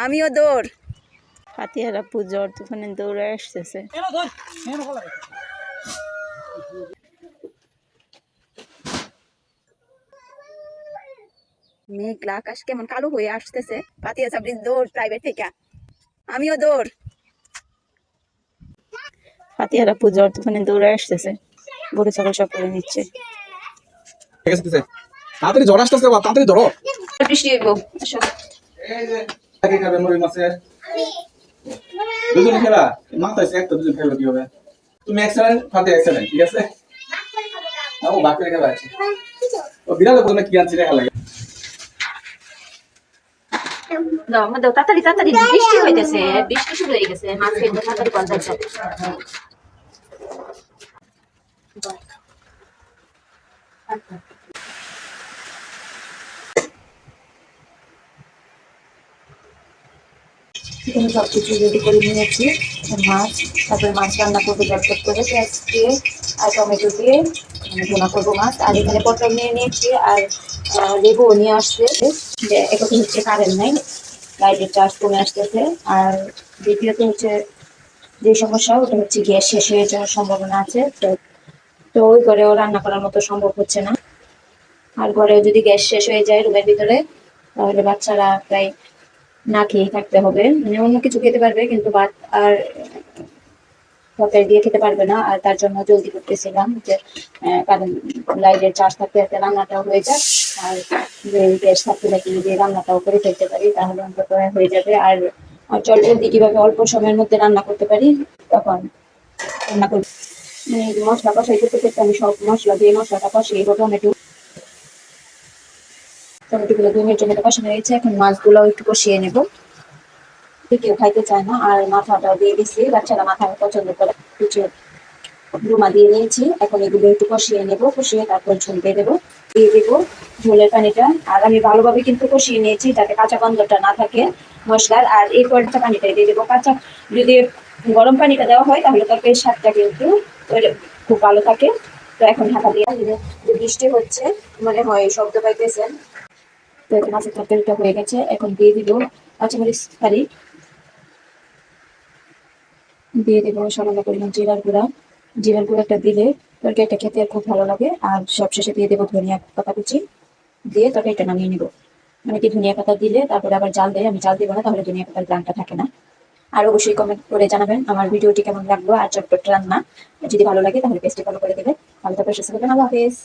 আমিও দৌড়। ফাতিহার আপু জ্বর তুফানে দৌড়ে আসতেছে। মেঘলা আকাশ কেমন কালো হয়ে আসতেছে। ফাতিহা সাবরিন দৌড় প্রাইভেট থেকে। আমিও দৌড়। ফাতিহার আপু জ্বর তুফানে দৌড়ে আসতেছে। গরু ছাগল সব করে নিচ্ছে। তাড়াতাড়ি জ্বর আসতেছে, তাড়াতাড়ি ধরো। বৃষ্টি হইব। আসো। এই যে আগে খাবে নরি মাছে। দুজন খেলা মাথায় একটা দুজন খেলা কি হবে? তুমি এক্সেলেন্ট, ফাতে এক্সেলেন্ট, ঠিক আছে? ও বাকি খেলা আছে। ও বিড়াল বলে কি আনছি দেখা লাগে। দাও দাও তাড়াতাড়ি তাড়াতাড়ি বৃষ্টি হইতেছে। বৃষ্টি শুরু হয়ে গেছে। মাছ খেতে তাড়াতাড়ি পাল্টা যাবে। এখানে সবকিছু রেডি করে নিয়েছি। মাছ, তারপরে মাছ রান্না করবো ঝটপট করে পেঁয়াজ দিয়ে আর টমেটো দিয়ে ভুনা করবো মাছ। আর এখানে পটল নিয়ে নিয়েছি আর লেবুও নিয়ে আসছে। এখন হচ্ছে কারেন্ট নাই, লাইটের চার্জ কমে আসতেছে। আর দ্বিতীয়ত হচ্ছে যে সমস্যা, ওটা হচ্ছে গ্যাস শেষ হয়ে যাওয়ার সম্ভাবনা আছে। তো ওই ঘরেও রান্না করার মতো সম্ভব হচ্ছে না। আর ঘরেও যদি গ্যাস শেষ হয়ে যায় রুমের ভিতরে, তাহলে বাচ্চারা প্রায় না খেয়ে থাকতে হবে। মানে অন্য কিছু খেতে পারবে কিন্তু ভাত আর তরকারি দিয়ে খেতে পারবে না। আর তার জন্য জলদি করতেছিলাম যে কারণ লাইটের চার্জ থাকতে থাকতে রান্নাটাও হয়ে যাক। আর গ্যাস থাকতে থাকতে যদি রান্নাটাও করে ফেলতে পারি তাহলে অন্তত হয়ে যাবে। আর জলদি কিভাবে অল্প সময়ের মধ্যে রান্না করতে পারি তখন রান্না করবো। মশলা কষাই করতে করতে আমি সব মশলা দিয়ে মশলাটা কষিয়ে টমেটোগুলো 2 মিনিটের মতো কষানো হয়েছে। এখন মাছগুলো একটু কষিয়ে নেবো। কেউ খাইতে চায় না। আর মাথাটা দিয়ে দিচ্ছি, বাচ্চারা মাথা পছন্দ করে। কিছু রুমা দিয়ে নিয়েছি। এখন এগুলো একটু কষিয়ে নেবো, কষিয়ে তারপর ঝোল দিয়ে দেবো। দিয়ে দেবো ঝোলের পানিটা। আর আমি ভালোভাবে কিন্তু কষিয়ে নিয়েছি যাতে কাঁচা গন্ধটা না থাকে মশলার। আর এই পর্যন্ত পানিটাই দিয়ে দেবো। কাঁচা যদি গরম পানিটা দেওয়া হয় তাহলে তরকারির স্বাদটা কিন্তু খুব ভালো থাকে। তো এখন ঢাকা দিয়ে যে বৃষ্টি হচ্ছে মনে হয় শব্দ পাইতেছেন। তো মাছের তরকারিটা হয়ে গেছে। এখন দিয়ে দিব কাঁচামরিচ ফালি, দিয়ে দেবো সামান্য পরিমাণ জিরার গুঁড়া। জিরার গুঁড়াটা দিলে তরকারিটা খেতে খুব ভালো লাগে। আর সবশেষে দিয়ে দেবো ধনিয়া পাতা কুচি, দিয়ে তরকারিটা নামিয়ে নিব। মানে কি ধনিয়া পাতা দিলে তারপরে আবার জাল দেয়, আমি জাল দিব না, তাহলে ধনিয়া পাতার গ্রানটা থাকে না। আর অবশ্যই কমেন্ট করে জানাবেন আমার ভিডিওটি কেমন লাগলো। আর চটপট রান্না যদি ভালো লাগে তাহলে পেজটি ফলো করে দেবে। ভালো থাকবে, সুস্থ থাকবেন। আল্লাহ হাফেজ।